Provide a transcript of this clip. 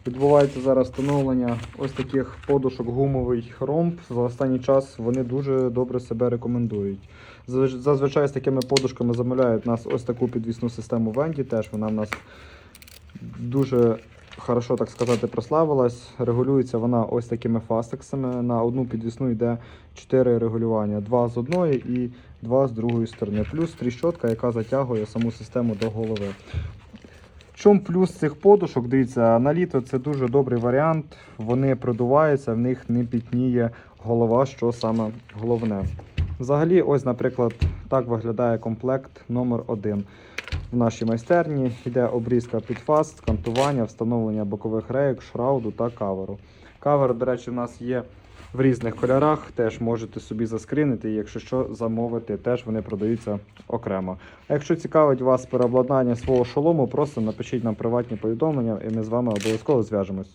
Відбувається зараз встановлення ось таких подушок гумовий ромб. За останній час вони дуже добре себе рекомендують. Зазвичай з такими подушками замовляють нас ось таку підвісну систему Венді. Теж вона в нас дуже хорошо, так сказати, прославилась. Регулюється вона ось такими фастексами. На одну підвісну йде 4 регулювання. 2 з одної і 2 з другої сторони. Плюс тріщотка, яка затягує саму систему до голови. В чому плюс цих подушок? Дивіться, на літо це дуже добрий варіант. Вони продуваються, в них не пітніє голова, що саме головне. Взагалі, ось, наприклад, так виглядає комплект номер 1 в нашій майстерні. Йде обрізка під фаст, кантування, встановлення бокових рейок, шрауду та каверу. Кавер, до речі, у нас є в різних кольорах, теж можете собі заскрінити, і якщо що, замовити, теж вони продаються окремо. А якщо цікавить вас переобладнання свого шолому, просто напишіть нам приватні повідомлення і ми з вами обов'язково зв'яжемось.